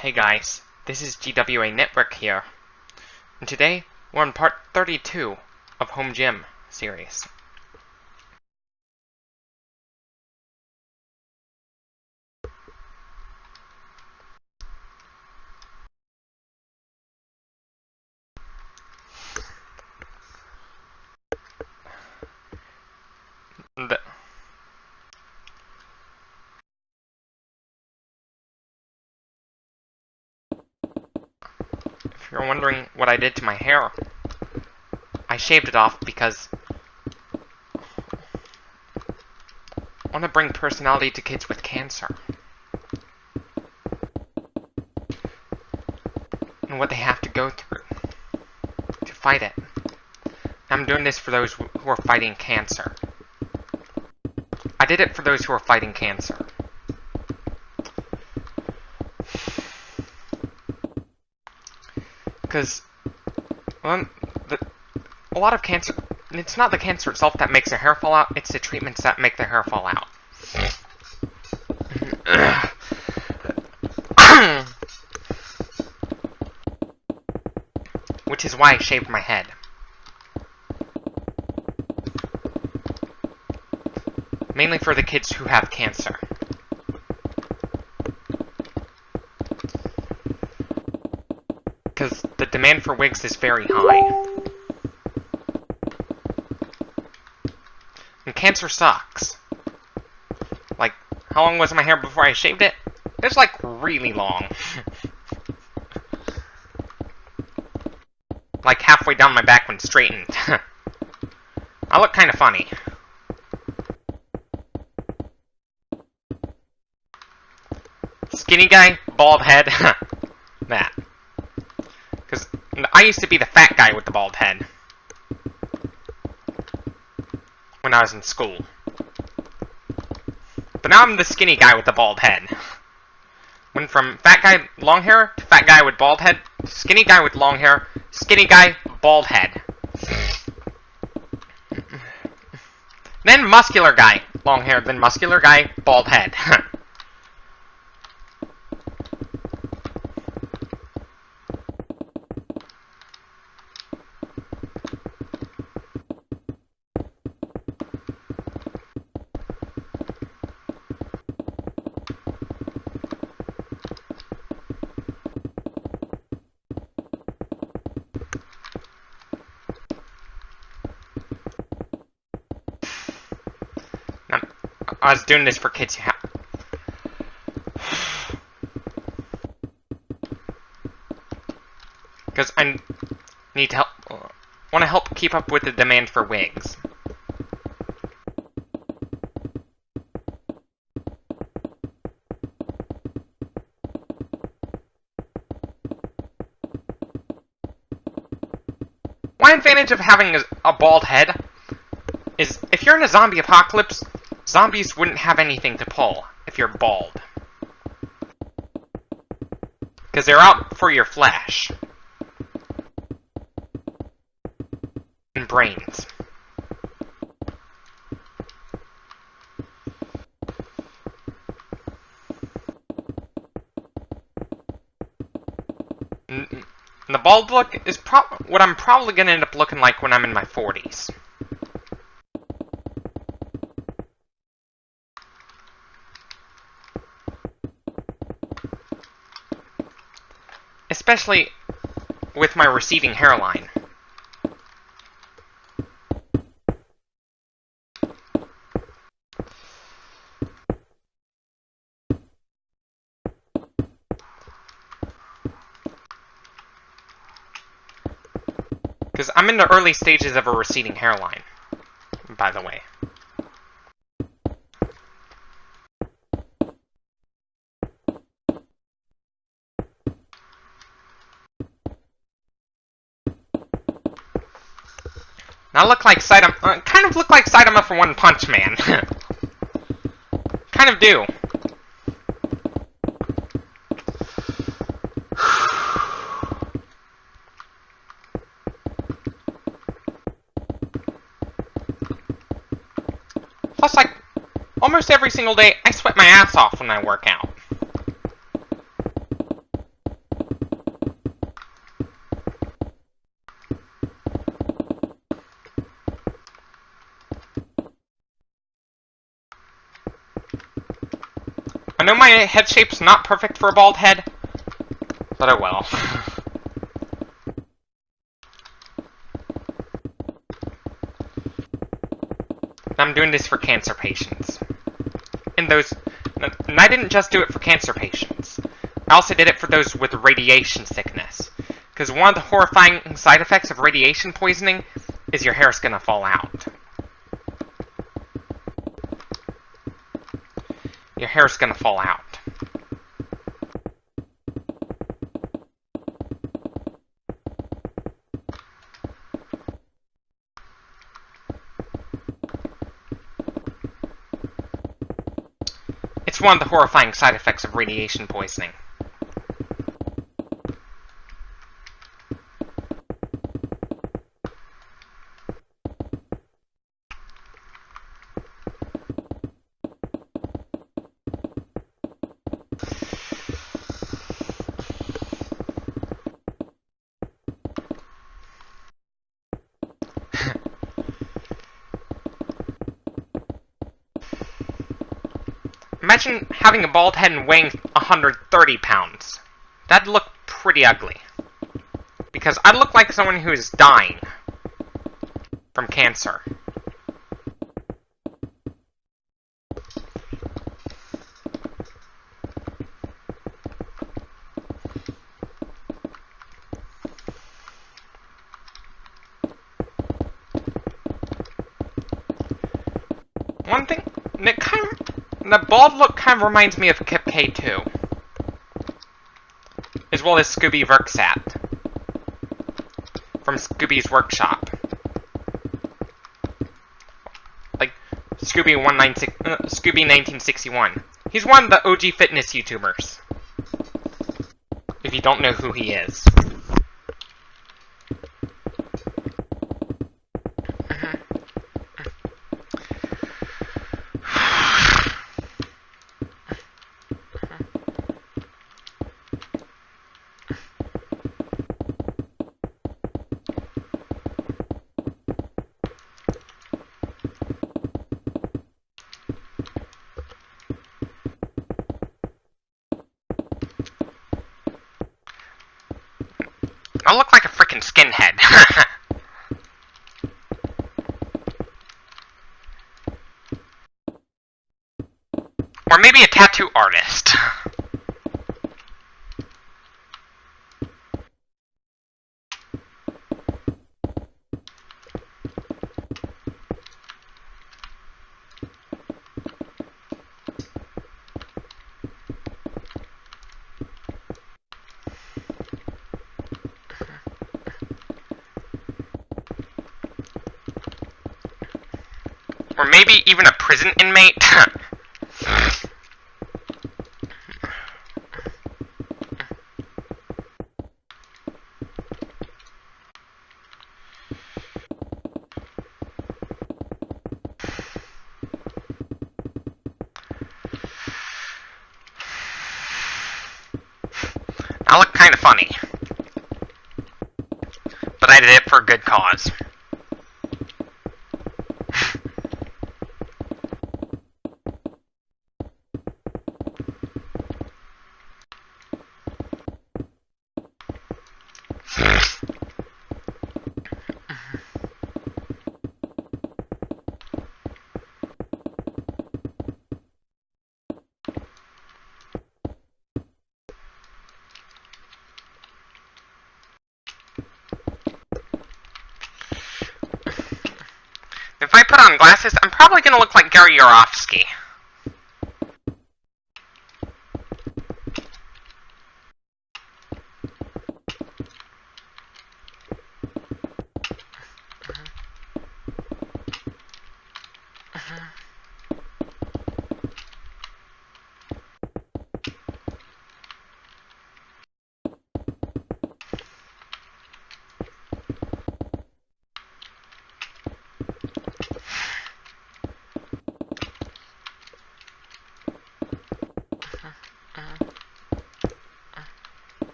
Hey guys, this is GWA Network here, and today we're on part 32 of Home Gym series. If you're wondering what I did to my hair, I shaved it off because I want to bring personality to kids with cancer. And what they have to go through to fight it. I'm doing this for those who are fighting cancer. I did it for those who are fighting cancer. Because, well, a lot of cancer, it's not the cancer itself that makes their hair fall out, it's the treatments that make their hair fall out. Which is why I shaved my head. Mainly for the kids who have cancer. Because the demand for wigs is very high. And cancer sucks. Like, how long was my hair before I shaved it? It was like really long. Like halfway down my back when straightened. I look kind of funny. Skinny guy, bald head. That. Because I used to be the fat guy with the bald head. When I was in school. But now I'm the skinny guy with the bald head. Went from fat guy, long hair, to fat guy with bald head, skinny guy with long hair, skinny guy, bald head. Then muscular guy, long hair, then muscular guy, bald head. I was doing this for kids who have... Because I need to help... want to help keep up with the demand for wigs. One advantage of having a bald head is if you're in a zombie apocalypse, zombies wouldn't have anything to pull if you're bald. Because they're out for your flesh. And brains. And the bald look is what I'm probably going to end up looking like when I'm in my 40s. Especially with my receding hairline. Because I'm in the early stages of a receding hairline, by the way. I look like Saitama, kind of look like Saitama from One Punch Man. Kind of do. Plus, like, almost every single day, I sweat my ass off when I work out. I know my head shape's not perfect for a bald head, but oh well. I'm doing this for cancer patients. And I didn't just do it for cancer patients. I also did it for those with radiation sickness. Because one of the horrifying side effects of radiation poisoning is your hair's gonna fall out. Your hair's gonna fall out. It's one of the horrifying side effects of radiation poisoning. Imagine having a bald head and weighing 130 pounds. That'd look pretty ugly. Because I'd look like someone who is dying from cancer. One thing, that bald look kind of reminds me of Kip K2. As well as Scooby Verksat. From Scooby's Workshop. Like, Scooby 1961. He's one of the OG fitness YouTubers. If you don't know who he is. I look like a freaking skinhead. Or maybe a tattoo artist. Or maybe even a prison inmate. I look kind of funny. But I did it for a good cause. If I put on glasses, I'm probably going to look like Gary Yourofsky.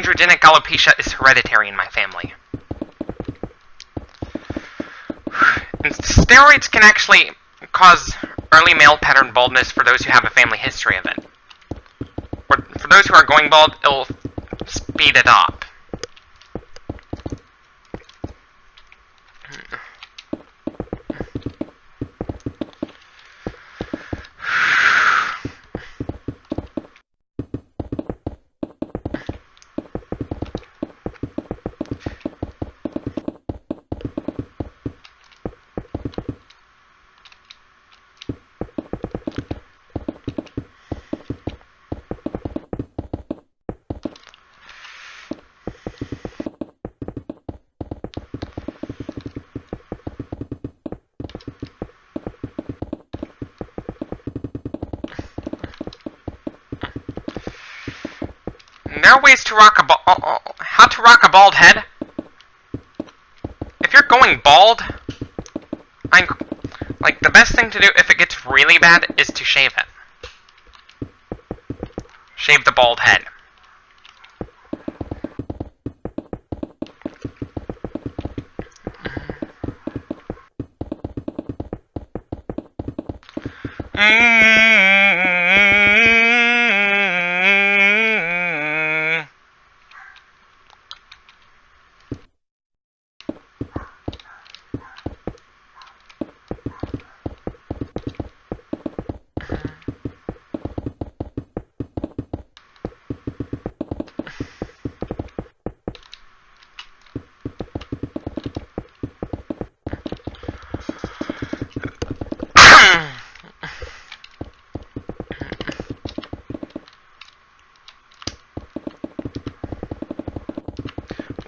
androgenic alopecia is hereditary in my family. And steroids can actually cause early male pattern baldness for those who have a family history of it. Or for those who are going bald, it'll speed it up. There are ways to rock a how to rock a bald head. If you're going bald, like the best thing to do if it gets really bad is to shave it. Shave the bald head.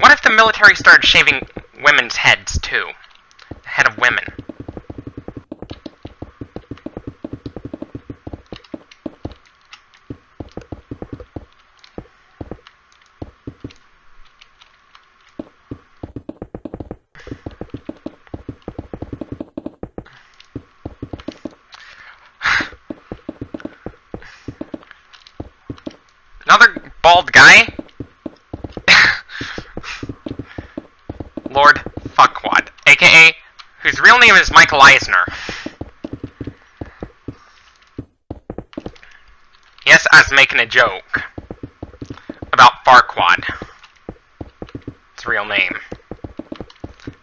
What if the military started shaving women's heads, too? The head of women. Another bald guy? Lord Fuckwad, aka, whose real name is Michael Eisner. Yes, I was making a joke about Farquad. His real name.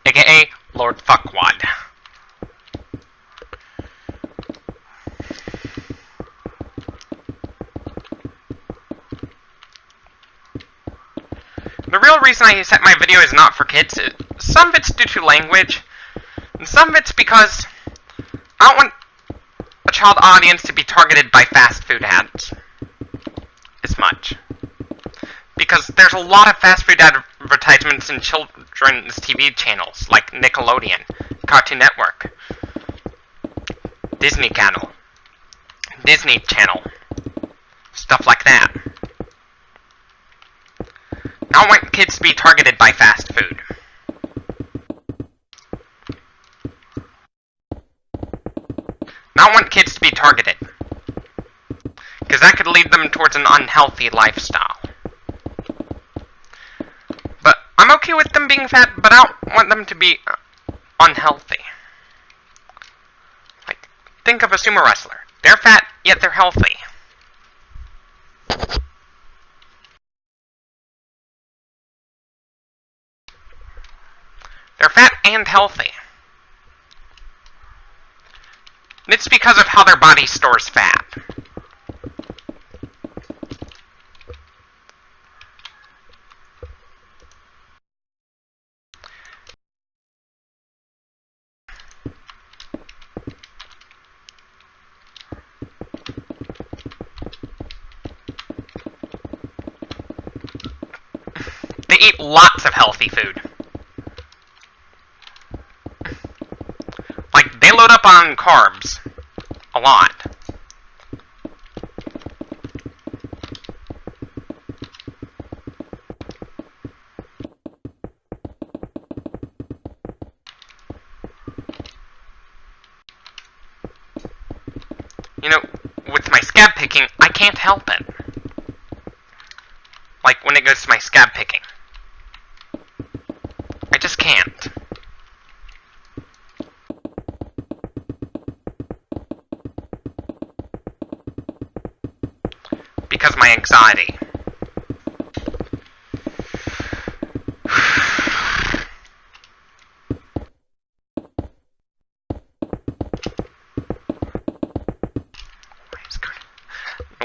Aka, Lord Fuckwad. The real reason I set my video is not for kids. Some of it's due to language, and some of it's because I don't want a child audience to be targeted by fast food ads as much. Because there's a lot of fast food advertisements in children's TV channels, like Nickelodeon, Cartoon Network, Disney Channel, stuff like that. I don't want kids to be targeted by fast food. I don't want kids to be targeted, because that could lead them towards an unhealthy lifestyle. But I'm okay with them being fat, but I don't want them to be unhealthy. Like, think of a sumo wrestler. They're fat, yet they're healthy. They're fat and healthy. It's because of how their body stores fat. They eat lots of healthy food. Like, they load up on carbs. A lot. You know, with my scab picking, I can't help it. Like, when when it goes to my scab picking. I just can't. Because of my anxiety.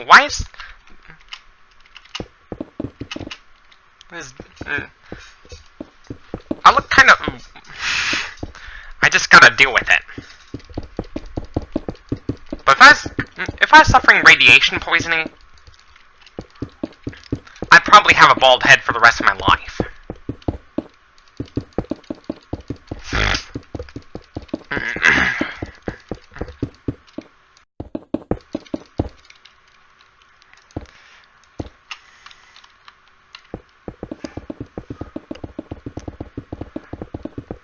Why is this? I look kind of. I just gotta deal with it. But if I was suffering radiation poisoning, I'd probably have a bald head for the rest of my life.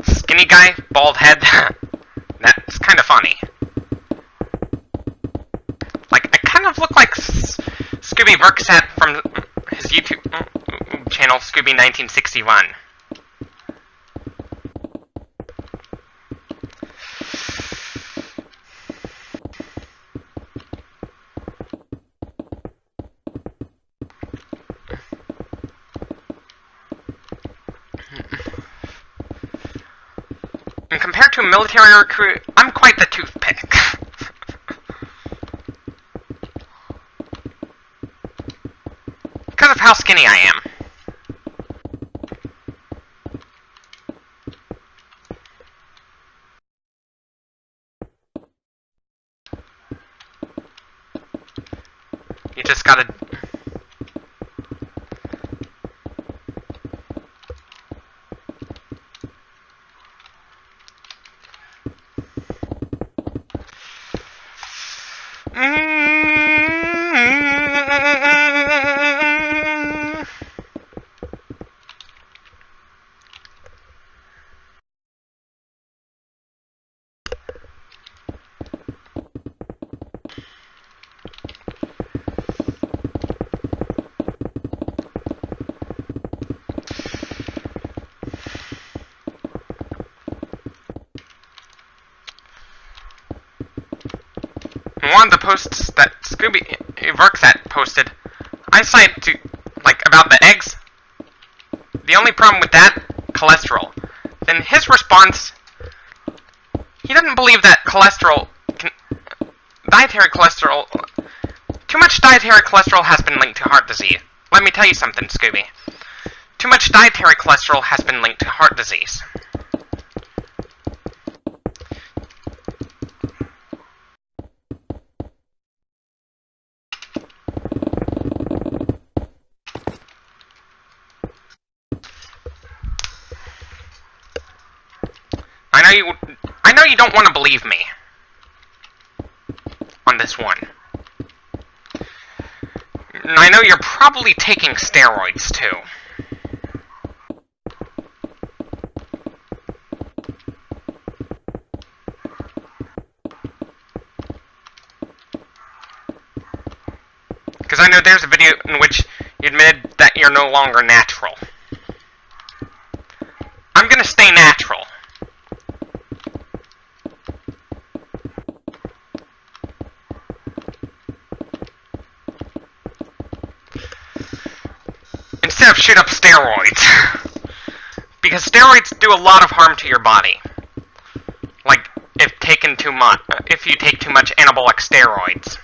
Skinny guy, bald head. That's kind of funny. Like, I kind of look like Scooby Verksat from his YouTube channel, Scooby1961. And compared to a military recruit, I'm quite the toothpick. Because of how skinny I am. You just gotta... One of the posts that Scooby Verksat posted, I cited to, like, about the eggs. The only problem with that, cholesterol. Then his response, he doesn't believe that dietary cholesterol, too much dietary cholesterol has been linked to heart disease. Let me tell you something, Scooby. Too much dietary cholesterol has been linked to heart disease. I know you don't want to believe me on this one. I know you're probably taking steroids too. Because I know there's a video in which you admitted that you're no longer natural. I'm gonna stay natural. Instead of shoot up steroids. Because steroids do a lot of harm to your body. Like, if you take too much anabolic steroids.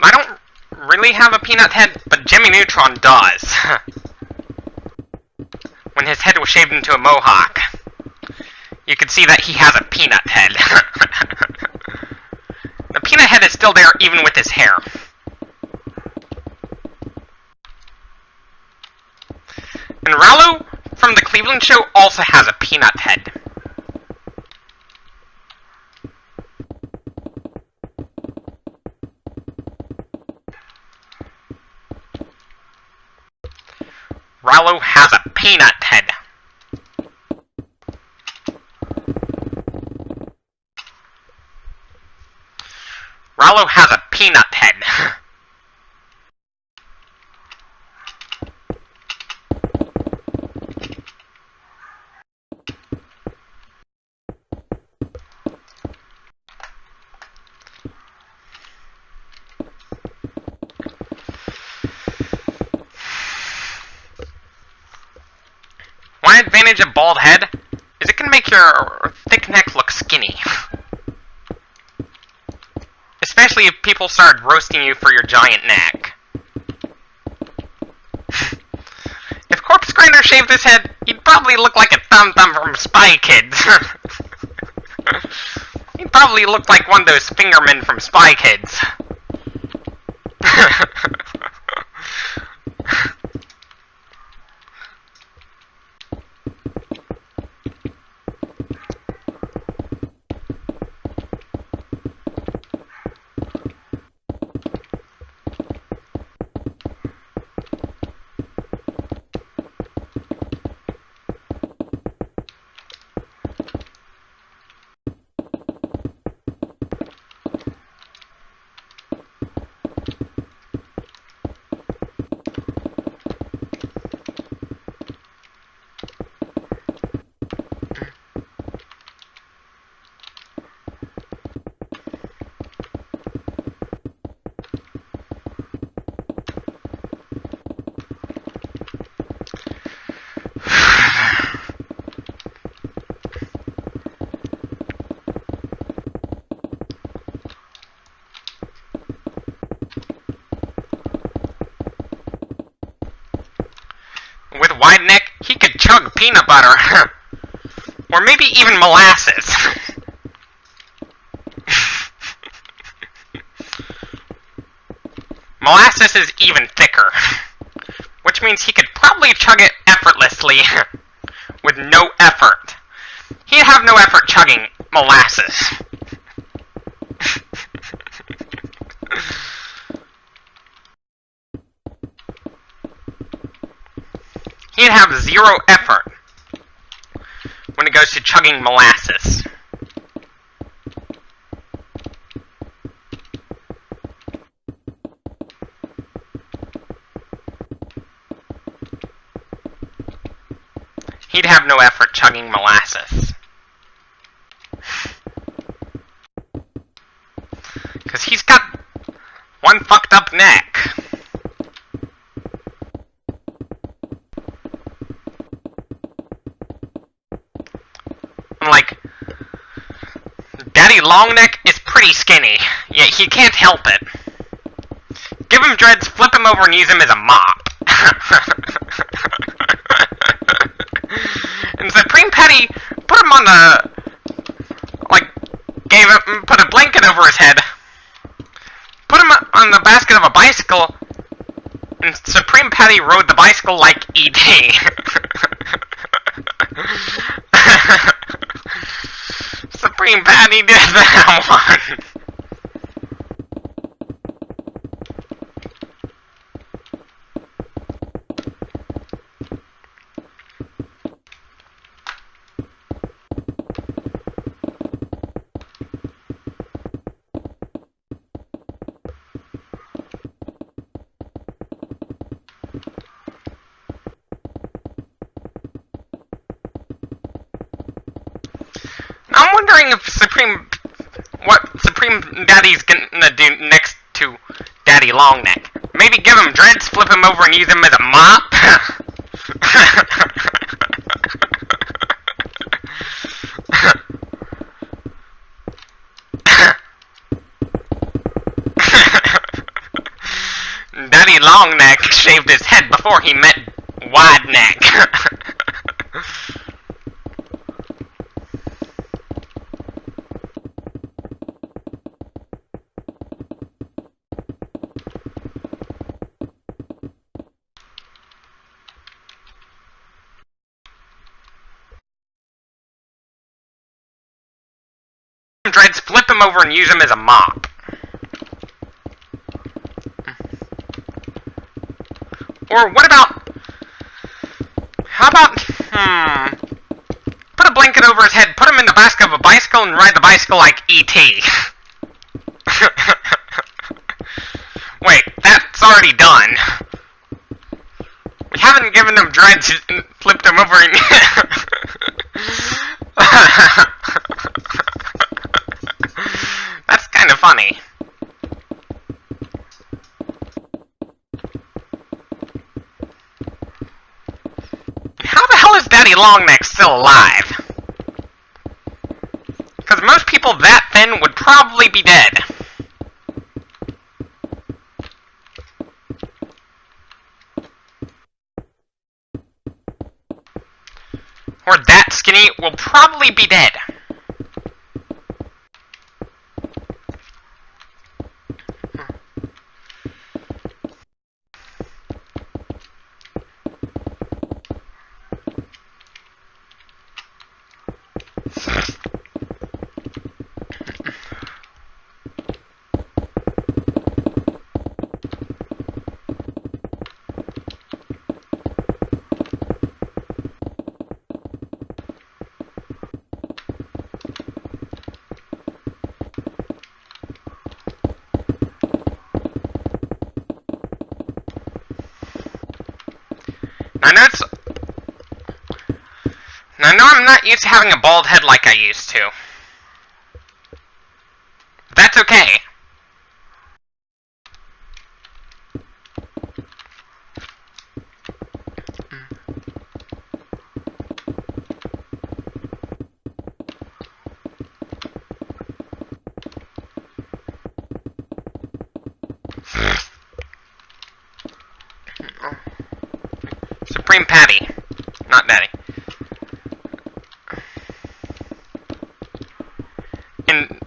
I don't really have a peanut head, but Jimmy Neutron does. When his head was shaved into a mohawk, you can see that he has a peanut head. The peanut head is still there even with his hair. And Ralu Cleveland show also has a peanut head. Rollo has a peanut head. Rollo has a peanut head. One advantage of bald head is it can make your thick neck look skinny. Especially if people start roasting you for your giant neck. If Corpse Grinder shaved his head, he'd probably look like a Thumb from Spy Kids. He'd probably look like one of those fingermen from Spy Kids. With wide neck, he could chug peanut butter. Or maybe even molasses. Molasses is even thicker. Which means he could probably chug it effortlessly. With no effort. He'd have no effort chugging molasses. He'd have zero effort when it goes to chugging molasses. He'd have no effort chugging molasses. Because he's got one fucked up neck. Like, Daddy Longneck is pretty skinny, yet he can't help it. Give him dreads, flip him over, and use him as a mop. And Supreme Petty put him on the, like, put a blanket over his head, put him on the basket of a bicycle, and Supreme Petty rode the bicycle like E.T. Supreme Patty did that one. I'm wondering if what Supreme Daddy's gonna do next to Daddy Longneck. Maybe give him dreads, flip him over, and use him as a mop? Daddy Longneck shaved his head before he met Wide Neck. dreads, flip them over, and use them as a mop. Or what about... How about... Put a blanket over his head, put him in the back of a bicycle, and ride the bicycle like E.T. Wait, that's already done. We haven't given them dreads and flipped them over and... That's kind of funny. How the hell is Daddy Longneck still alive? Because most people that thin would probably be dead. Or that skinny will probably be dead. I know I'm not used to having a bald head like I used to. But that's okay. Supreme Patty. Not Daddy. And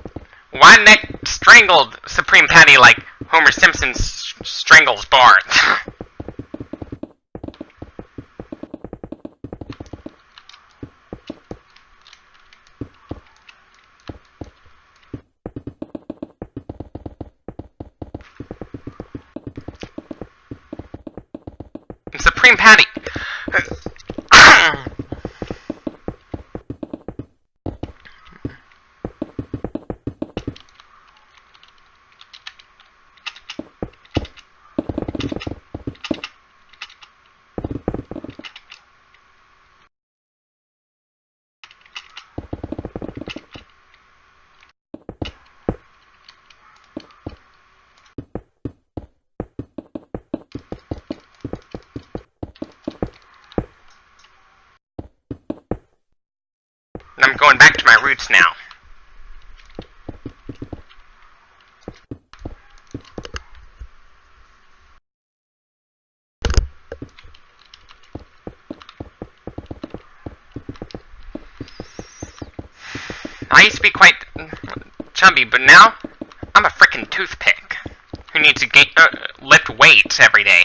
why Nick strangled Supreme Patty like Homer Simpson strangles Bart? Supreme Patty. I'm going back to my roots now. I used to be quite chubby, but now I'm a frickin' toothpick who needs to lift weights every day.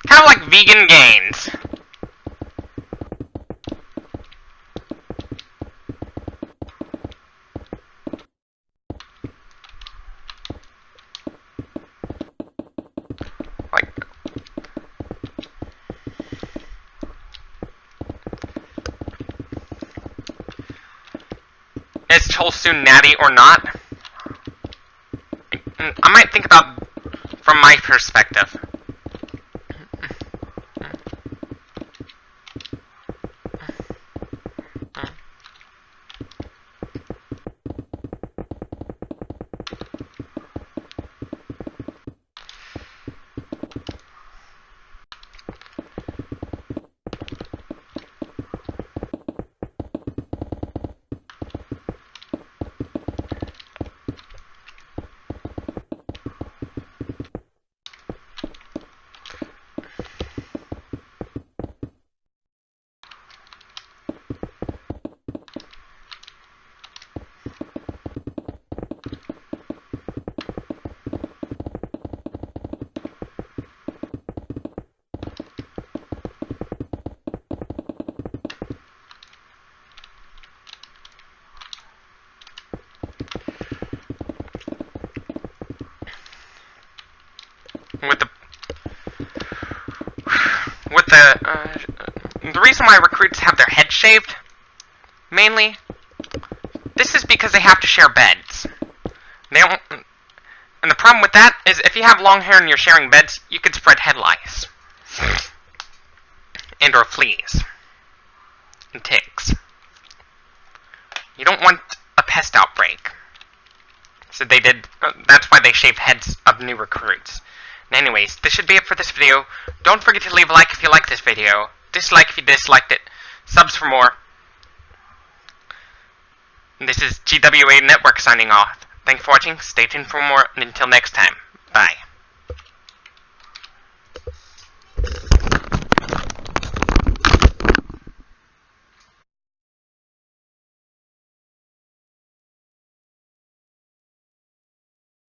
Kind of like vegan gains. Like, is Cholsoon natty or not? I might think about from my perspective. with the reason why recruits have their heads shaved, mainly, this is because they have to share beds. They don't, and the problem with that is if you have long hair and you're sharing beds, you could spread head lice. And or fleas. And ticks. You don't want a pest outbreak. So they did, that's why they shaved heads of new recruits. And anyways, this should be it for this video. Don't forget to leave a like if you like this video. Dislike if you disliked it. Subs for more. And this is GWA Network signing off. Thanks for watching, stay tuned for more, and until next time, bye.